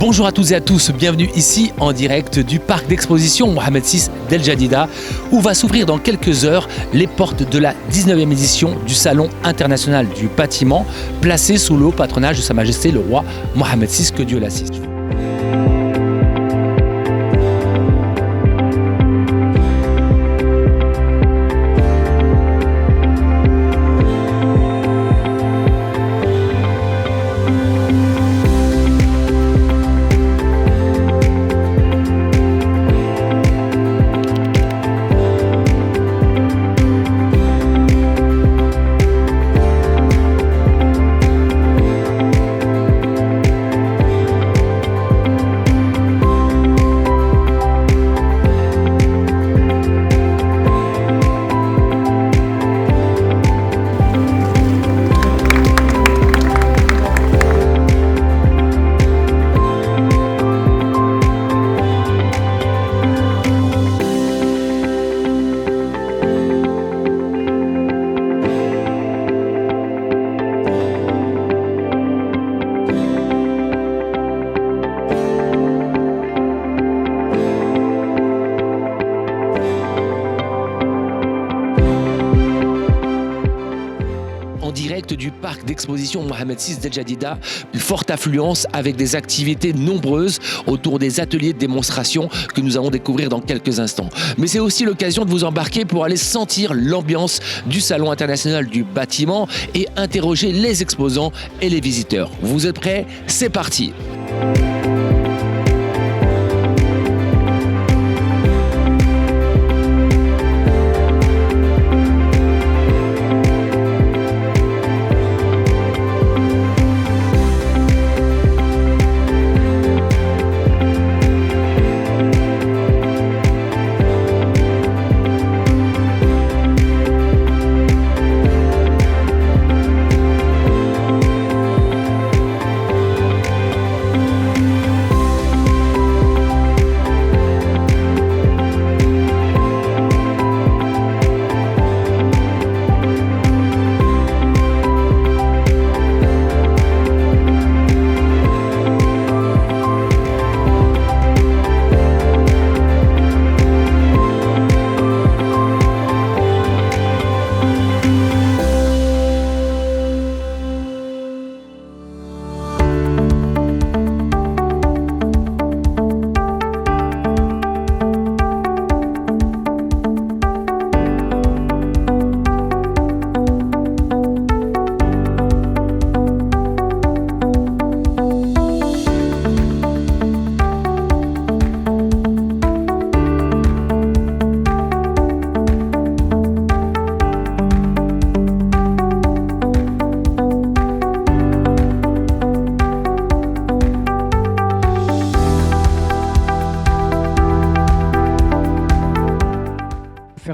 Bonjour à toutes et à tous, bienvenue ici en direct du parc d'exposition Mohamed VI d'El Jadida où va s'ouvrir dans quelques heures les portes de la 19e édition du Salon international du bâtiment placé sous le haut patronage de Sa Majesté le roi Mohamed VI, que Dieu l'assiste. Du parc d'exposition Mohamed VI d'El Jadida, une forte affluence avec des activités nombreuses autour des ateliers de démonstration que nous allons découvrir dans quelques instants. Mais c'est aussi l'occasion de vous embarquer pour aller sentir l'ambiance du Salon international du bâtiment et interroger les exposants et les visiteurs. Vous êtes prêts? C'est parti!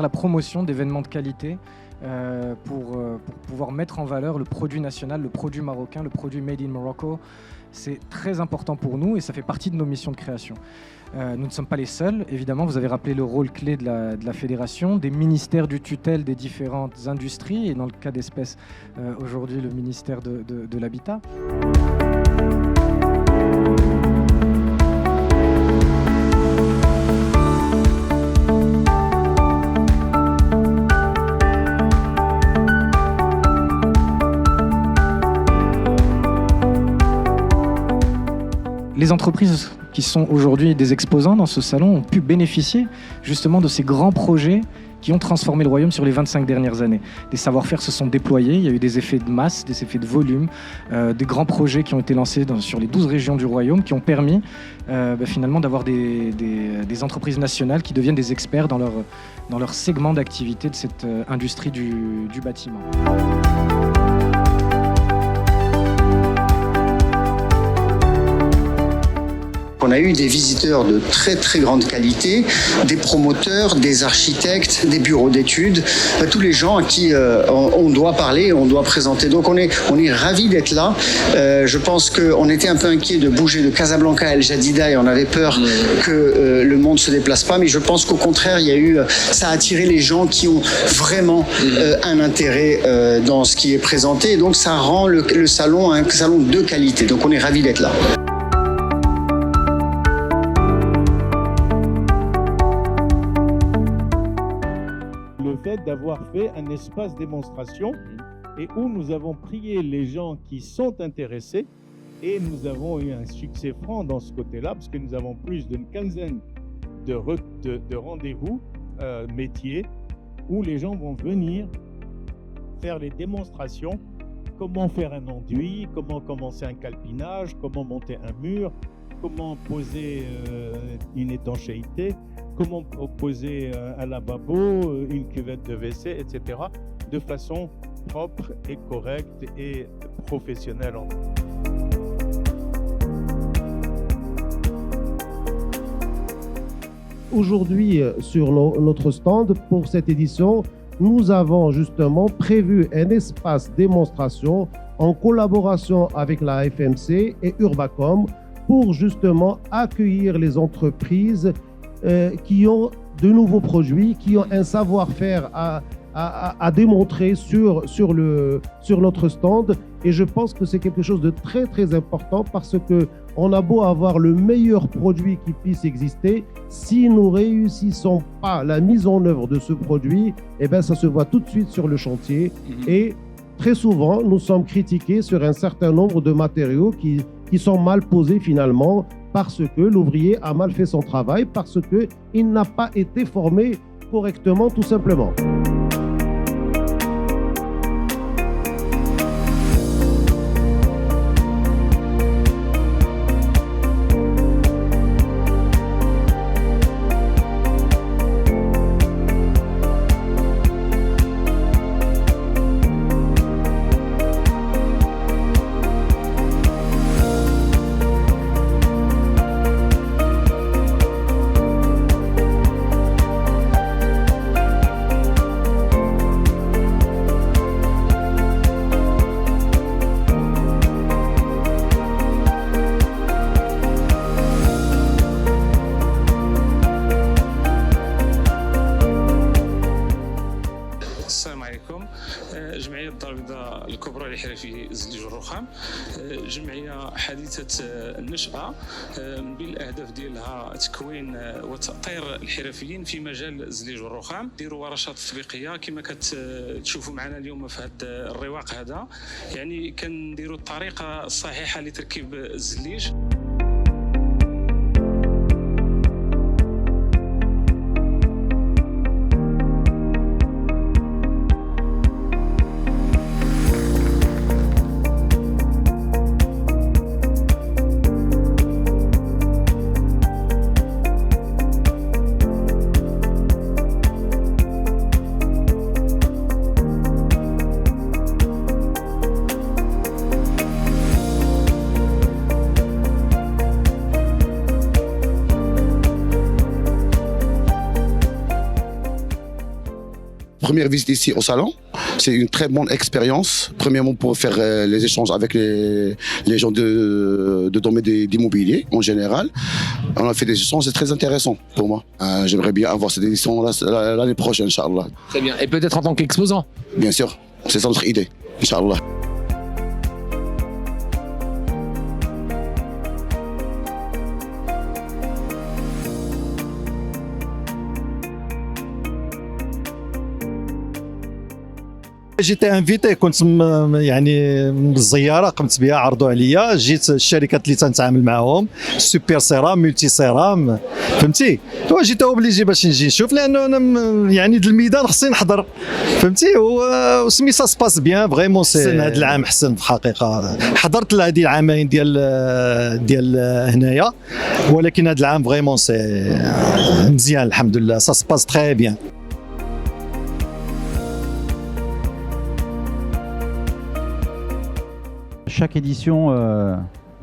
La promotion d'événements de qualité pour pouvoir mettre en valeur le produit national, le produit marocain, le produit made in Morocco. C'est très important pour nous et ça fait partie de nos missions de création. Nous ne sommes pas les seuls, évidemment, vous avez rappelé le rôle clé de la fédération, des ministères du tutelle des différentes industries et dans le cas d'espèce, aujourd'hui le ministère de l'Habitat. Les entreprises qui sont aujourd'hui des exposants dans ce salon ont pu bénéficier justement de ces grands projets qui ont transformé le royaume sur les 25 dernières années. Des savoir-faire se sont déployés, il y a eu des effets de masse, des effets de volume, des grands projets qui ont été lancés sur les 12 régions du royaume qui ont permis finalement d'avoir des entreprises nationales qui deviennent des experts dans leur segment d'activité de cette industrie du bâtiment. On a eu des visiteurs de très très grande qualité, des promoteurs, des architectes, des bureaux d'études, tous les gens à qui on doit parler, on doit présenter. Donc on est ravis d'être là. Je pense qu'on était un peu inquiet de bouger de Casablanca à El Jadida et on avait peur que le monde se déplace pas, mais je pense qu'au contraire, ça a attiré les gens qui ont vraiment un intérêt dans ce qui est présenté, et donc ça rend le salon un salon de qualité. Donc on est ravis d'être là. d'avoir fait un espace démonstration et où nous avons prié les gens qui sont intéressés et nous avons eu un succès franc dans ce côté-là parce que nous avons plus d'une quinzaine de rendez-vous métiers où les gens vont venir faire les démonstrations, comment faire un enduit, comment commencer un calpinage, comment monter un mur, comment poser une étanchéité, comment poser un lavabo, une cuvette de WC, etc. de façon propre et correcte et professionnelle. Aujourd'hui, sur notre stand, pour cette édition, nous avons justement prévu un espace démonstration en collaboration avec la FMC et Urbacom pour justement accueillir les entreprises qui ont de nouveaux produits, qui ont un savoir-faire à démontrer sur notre stand. Et je pense que c'est quelque chose de très très important parce que on a beau avoir le meilleur produit qui puisse exister, si nous ne réussissons pas la mise en œuvre de ce produit, eh ben ça se voit tout de suite sur le chantier. Et très souvent, nous sommes critiqués sur un certain nombre de matériaux qui sont mal posés finalement parce que l'ouvrier a mal fait son travail, parce qu'il n'a pas été formé correctement tout simplement. السلام عليكم. جمعية الدار البيضاء الكبرى لحرفي زليج والرخام جمعية حديثة النشأة، من بين الأهداف ديالها تكوين وتأطير الحرفيين في مجال زليج والرخام. نديروا ورشات تطبيقية كما كتشوفوا معنا اليوم في هذا الرواق هذا، يعني كنديروا الطريقة الصحيحة لتركيب الزليج. Première visite ici au salon, c'est une très bonne expérience. Premièrement pour faire les échanges avec les gens de domaine d'immobilier en général. On a fait des échanges, c'est très intéressant pour moi. J'aimerais bien avoir cette édition l'année prochaine, Inch'Allah. Très bien. Et peut-être en tant qu'exposant. Bien sûr, c'est ça notre idée, Inch'Allah. جيت انفيتي كنت يعني بالزياره قمت بها عرضوا عليا، جيت الشركات اللي تنتعامل معاهم سوبر سيرام ملتي سيرام فهمتي، جيت اوبليجي باش نجي نشوف لانه انا يعني الميدان خصني نحضر فهمتي، وسميتها سباس بيان فريمون. هذا العام حسن في الحقيقه، حضرت هذه العامين ديال هنايا، ولكن هذا العام فريمون سي مزيان الحمد لله، سا سباس تري بيان. Chaque édition,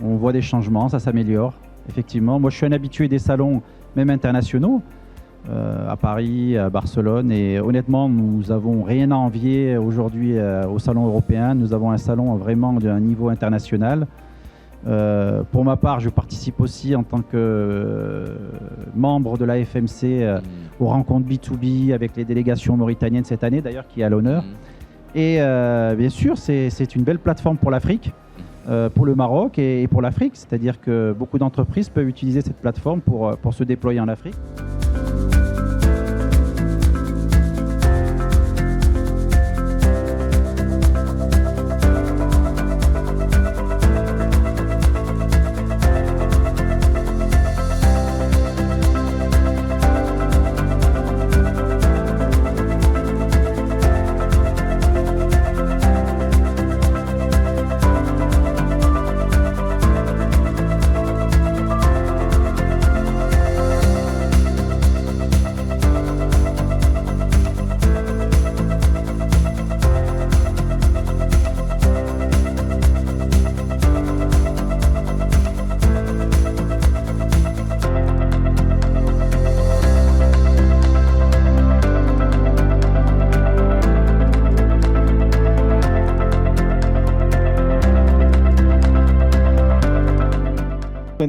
on voit des changements, ça s'améliore, effectivement. Moi, je suis un habitué des salons, même internationaux, à Paris, à Barcelone. Et honnêtement, nous n'avons rien à envier aujourd'hui au salon européen. Nous avons un salon vraiment d'un niveau international. Pour ma part, je participe aussi en tant que membre de la FMC aux rencontres B2B avec les délégations mauritaniennes cette année, d'ailleurs, qui est à l'honneur. Et bien sûr, c'est une belle plateforme pour l'Afrique, pour le Maroc et pour l'Afrique. C'est-à-dire que beaucoup d'entreprises peuvent utiliser cette plateforme pour se déployer en Afrique.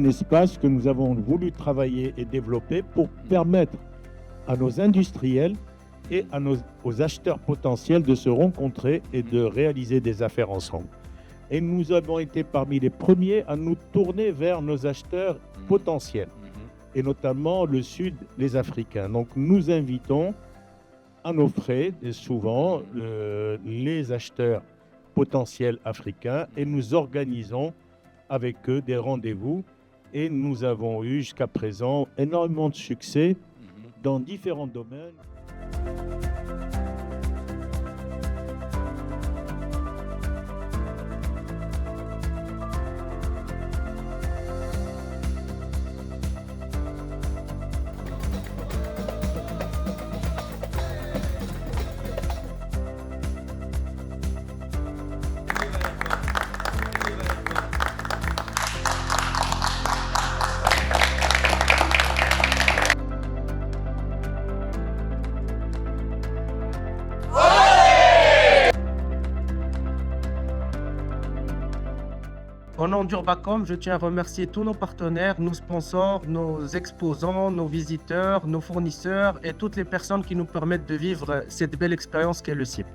un espace que nous avons voulu travailler et développer pour permettre à nos industriels et aux acheteurs potentiels de se rencontrer et de réaliser des affaires ensemble. Et nous avons été parmi les premiers à nous tourner vers nos acheteurs potentiels, et notamment le Sud, les Africains. Donc nous invitons à nos frais, souvent, les acheteurs potentiels africains, et nous organisons avec eux des rendez-vous. Et nous avons eu jusqu'à présent énormément de succès dans différents domaines. Au nom d'Urbacom, je tiens à remercier tous nos partenaires, nos sponsors, nos exposants, nos visiteurs, nos fournisseurs et toutes les personnes qui nous permettent de vivre cette belle expérience qu'est le CIP.